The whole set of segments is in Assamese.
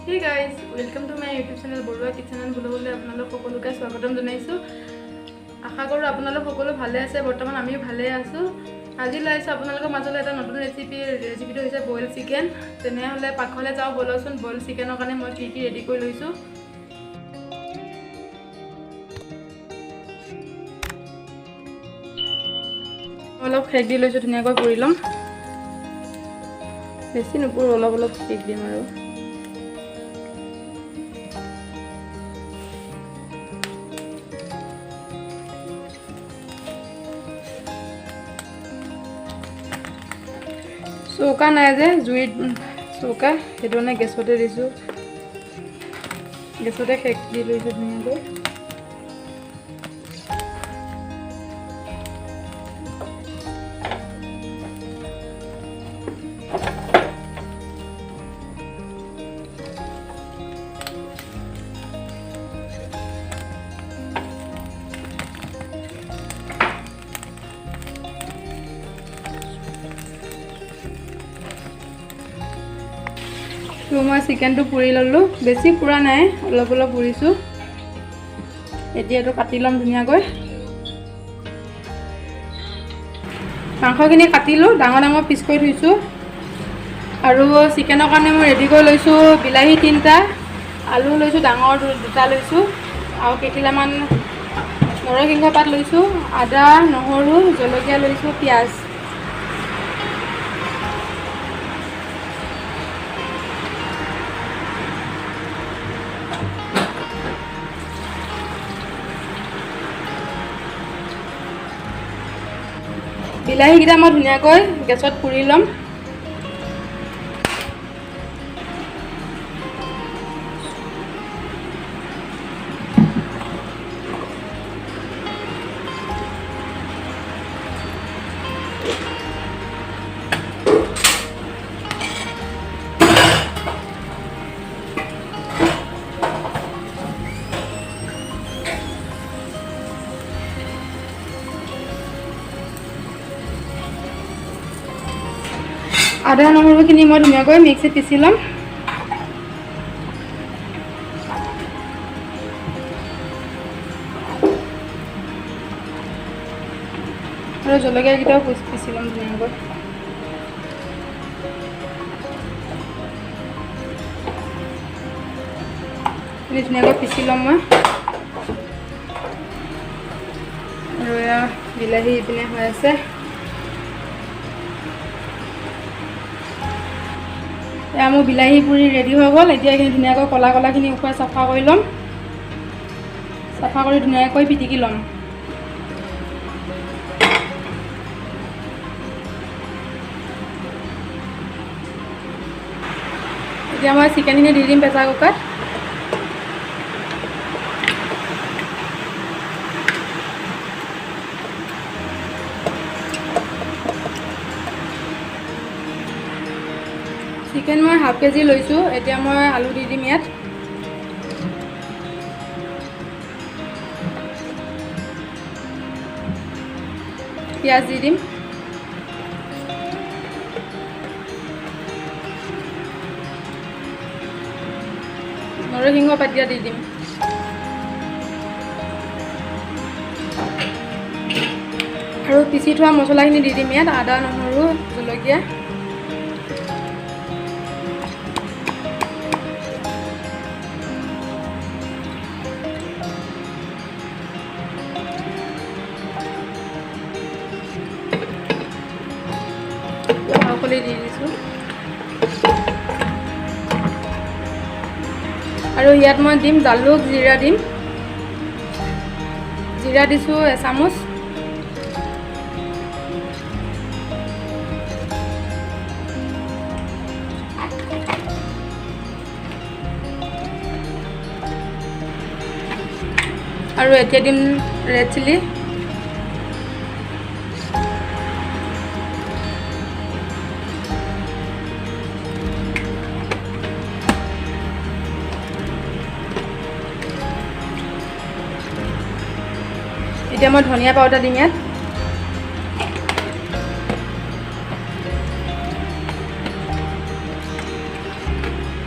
Hey guys, welcome to my YouTube channel Borua Kitchen and Bulabule আপোনালোক সকলোকে স্বাগতম জনাইছো। আশা কৰো আপোনালোক সকলো ভালে আছে। বৰ্তমান আমি ভালে আছো। আজি লাইছো আপোনালোকৰ মাজলৈ এটা নতুন ৰেচিপিটো হৈছে বইল চিকেন। তেনেহলে পাকঘৰলে যাও বলচোন। বইল চিকেনৰ কাৰণে মই কি ৰেডি কৰি লৈছো। অলপ খেক দি লৈছো, ধুনীয়াকৈ পুৰি লম। বেছি নুপুৰো, অলপ খেক দিম আৰু। চৌকা নাই যে, জুইত চৌকা সেইটো মানে গেছতে দিছোঁ। গেছতে খেক দি লৈছোঁ ধুনীয়াকৈ। মই চিকেনটো পুৰি ললো, বেছি পুৰা নাই, অলপ পুৰিছোঁ। এতিয়াটো কাটি ল'ম ধুনীয়াকৈ। মাংসখিনি কাটিলোঁ, ডাঙৰ পিচ কৰি থৈছোঁ। আৰু চিকেনৰ কাৰণে মই ৰেডি কৰি লৈছোঁ বিলাহী 3টা, আলু লৈছোঁ ডাঙৰ 2টা লৈছোঁ, আৰু কেইখিলামান নৰসিংহ পাত লৈছোঁ, আদা নহৰু জলকীয়া লৈছোঁ, পিঁয়াজ। বিলাহীকেইটা মই ধুনীয়াকৈ গেছত পুৰি ল'ম। আদা নহৰুখিনি মই ধুনীয়াকৈ মিক্সিত পিচি ল'ম। আৰু জলকীয়াকেইটাও পিচি ল'ম ধুনীয়াকৈ। ধুনীয়াকৈ পিচি ল'ম মই। আৰু এয়া বিলাহী ইপিনে হৈ আছে। এয়া মোৰ বিলাহী পুৰি ৰেডি হৈ গ'ল। এতিয়া এইখিনি ধুনীয়াকৈ কলাখিনি উখুৱাই চাফা কৰি ল'ম। চাফা কৰি ধুনীয়াকৈ পিটিকি ল'ম। এতিয়া মই চিকেনখিনি দি দিম প্ৰেছাৰ কুকাৰত। চিকেন মই ½ কেজি লৈছোঁ। এতিয়া মই আলু দি দিম ইয়াত। পিঁয়াজ দি দিম। নৰসিংহ পাত দি দিম। আৰু পিচি থোৱা মছলাখিনি দি দিম ইয়াত, আদা নহৰু জলকীয়া। সকলো দি দিছোঁ। আৰু ইয়াত মই দিম জালুক জিৰা দিম। জিৰা দিছোঁ এচামুচ। আৰু এতিয়া দিম ৰেড চিলি। এতিয়া মই ধনিয়া পাউডাৰ দিম ইয়াত।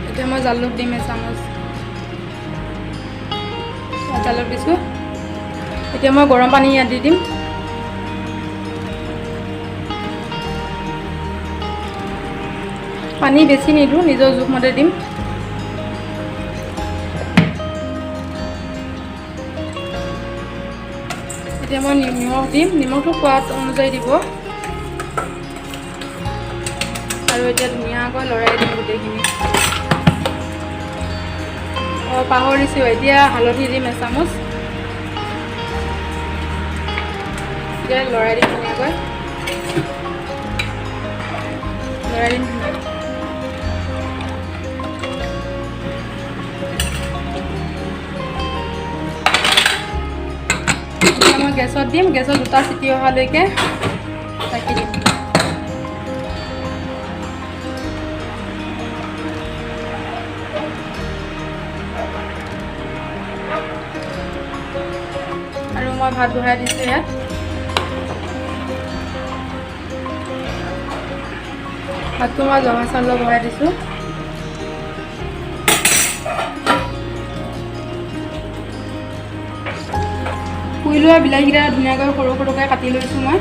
এতিয়া মই জালুক দিম এচামুচ, জালুক দিছোঁ। এতিয়া মই গৰম পানী ইয়াত দি দিম। পানী বেছি নিদিওঁ, নিজৰ জোখমতে দিম। এতিয়া মই নিমখ দিম, নিমখটো সোৱাদ অনুযায়ী দিব। আৰু এতিয়া ধুনীয়াকৈ লৰাই দিম গোটেইখিনি। পাহৰিছোঁ, এতিয়া হালধি দিম এচামুচ। এতিয়া লৰাই দিম ধুনীয়াকৈ, লৰাই দিম ধুনীয়াকৈ। এতিয়া মই গেছত দিম, গেছত 2টা চিটি অহালৈকে ঢাকি দিম। আৰু মই ভাত বহাই দিছোঁ ইয়াত। ভাতটো মই জহা চাউলৰ বহাই দিছোঁ। পুৰি লোৱা বিলাহীকেইটা ধুনীয়াকৈ সৰু সৰুকৈ কাটি লৈছোঁ মই।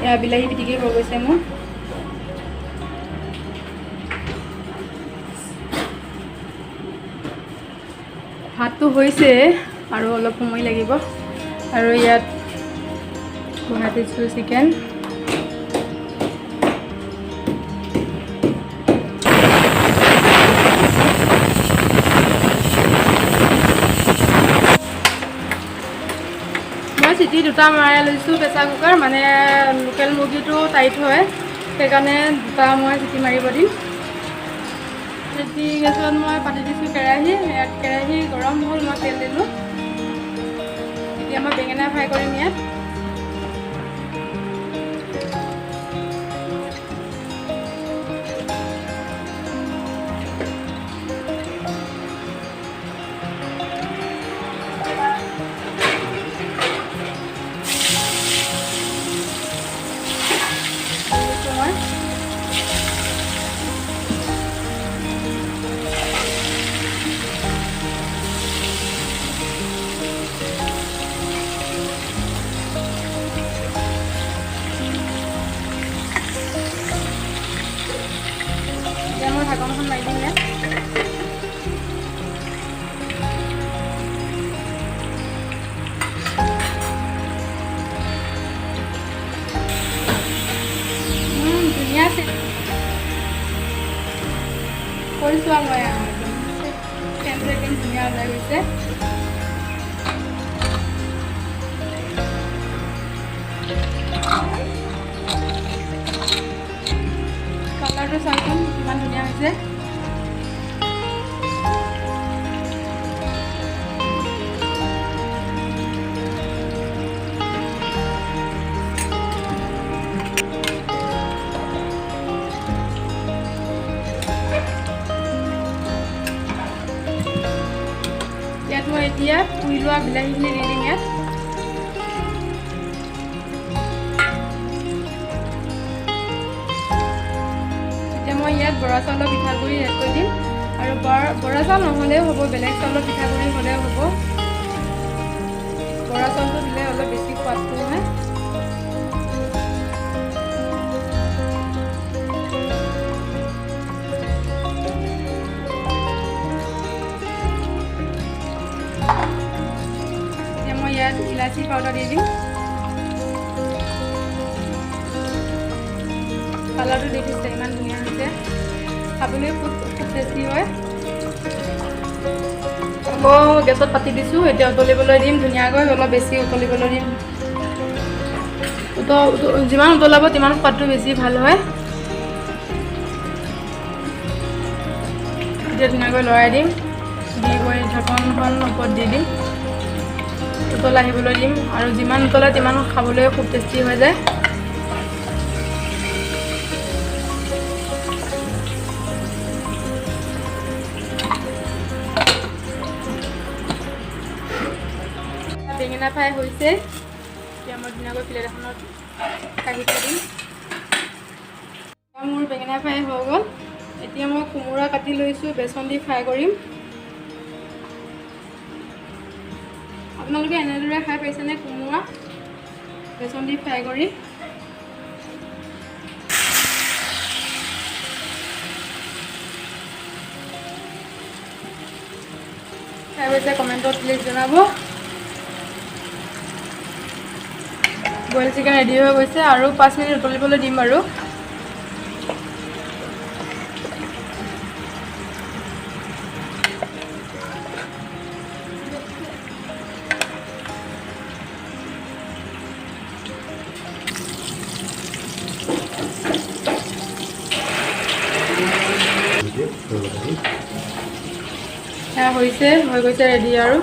এয়া বিলাহী পিটিকি হৈ গৈছে মোৰ। ভাতটো হৈছে আৰু অলপ সময় লাগিব। আৰু ইয়াত বহাই দিছোঁ চিকেন। মই চিটি 2টা মৰাই লৈছোঁ প্ৰেছাৰ কুকাৰ, মানে লোকেল মুৰ্গীটো টাইট হয়, সেইকাৰণে 2টা মই চিটি মাৰিব দিম। গেছত মই পাতি দিছোঁ কেৰাহী। ইয়াত কেৰাহী গৰম হ'ল, মই তেল দিলোঁ। এতিয়া মই বেঙেনা ফ্ৰাই কৰিম ইয়াত। এতিয়া মই ঢাকনখন মাৰি দিম ইয়াত। ধুনীয়া কৰিছোঁ আৰু মই একদম ধুনীয়া ওলাই গৈছে। কালাৰটো চাওকচোন কিমান ধুনীয়া হৈছে। ইয়াত মই এতিয়া পুৰি লোৱা বিলাহীখিনি দি দিম ইয়াত। এতিয়া মই ইয়াত বৰা চাউলৰ পিঠাগুড়ি এড কৰি দিম। আৰু বৰা চাউল নহ'লেও হ'ব, বেলেগ চাউলৰ পিঠাগুড়ি হ'লেও হ'ব। বৰা চাউলটো দিলে অলপ বেছি সোৱাদটো হয়। ইয়াত ইলাচি পাউডাৰ দি দিম। কালাৰটো দেখিছে ইমান ধুনীয়া হৈছে, খাবলৈ খুব টেষ্টি হয়। আকৌ গেছত পাতি দিছোঁ, এতিয়া উতলিবলৈ দিম ধুনীয়াকৈ, অলপ বেছি উতলিবলৈ দিম। যিমান উতলাব তিমান সোৱাদটো বেছি ভাল হয়। এতিয়া ধুনীয়াকৈ লৰাই দিম, দি গৈ ঢাকনখন ওপৰত দি দিম। উতল আহিবলৈ দিম, আৰু যিমান উতলে তিমান খাবলৈ খুব টেষ্টি হৈ যায়। বেঙেনা ফ্ৰাই হৈছে। এতিয়া মই ধুনীয়াকৈ প্লেট এখনত কাঢ়ি থৈ দিম। মোৰ বেঙেনা ফ্ৰাই হৈ গ'ল। এতিয়া মই কোমোৰা কাটি লৈছোঁ, বেচন দি ফ্ৰাই কৰিম। আপোনালোকে এনেদৰে খাই পাইছেনে কোমোৰা বেচন দি ফ্ৰাই কৰি? খাই পাইছে কমেণ্টত প্লিজ জনাব। বইল চিকেন ৰেডি হৈ গৈছে আৰু 5 মিনিট উতলিবলৈ দিম আৰু। হৈ গৈছে ৰেডি আৰু।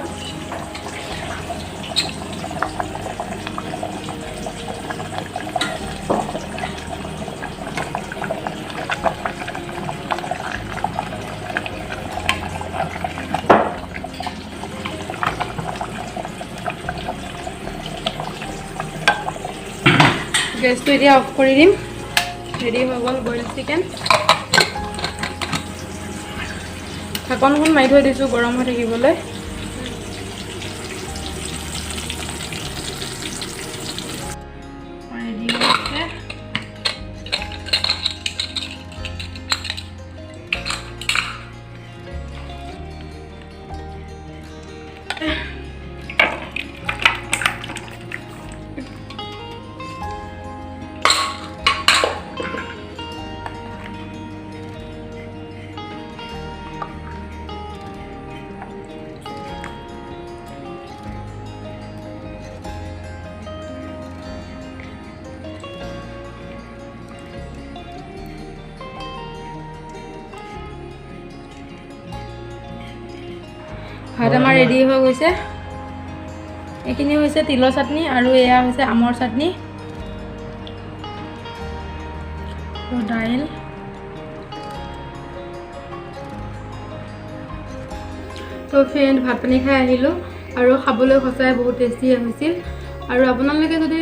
গেছটো এতিয়া অফ কৰি দিম। ৰেডি হৈ গ'ল বইল চিকেন। ঢাকনখন মাৰি থৈ দিছোঁ গৰম হৈ থাকিবলৈ। ৰেডি হৈছে। ভাত আমাৰ ৰেডি হৈ গৈছে। এইখিনি হৈছে তিলৰ চাটনি আৰু এয়া হৈছে আমৰ চাটনি আৰু দাইল। তো ফ্ৰেণ্ড, ভাত পানী খাই আহিলোঁ আৰু খাবলৈ সঁচাই বহুত টেষ্টি হৈছিল। আৰু আপোনালোকে যদি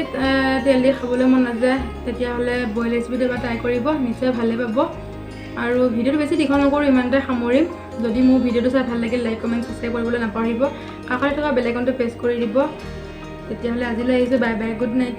তেল দি খাবলৈ মন নাযায় তেতিয়াহ'লে বইল ৰেচিপিটো এবাৰ ট্ৰাই কৰিব, নিশ্চয় ভালেই পাব। আৰু ভিডিঅ'টো বেছি দীঘল নকৰোঁ, ইমানতে সামৰিম। যদি মোৰ ভিডিঅ'টো চাই ভাল লাগিল লাইক কমেণ্ট ছাবস্ক্ৰাইব কৰিবলৈ নাপাহৰিব। কাষতে থকা বেল আইকনটো প্ৰেছ কৰি দিব। তেতিয়াহ'লে আজিলৈ আহিছোঁ। Bye bye, good night.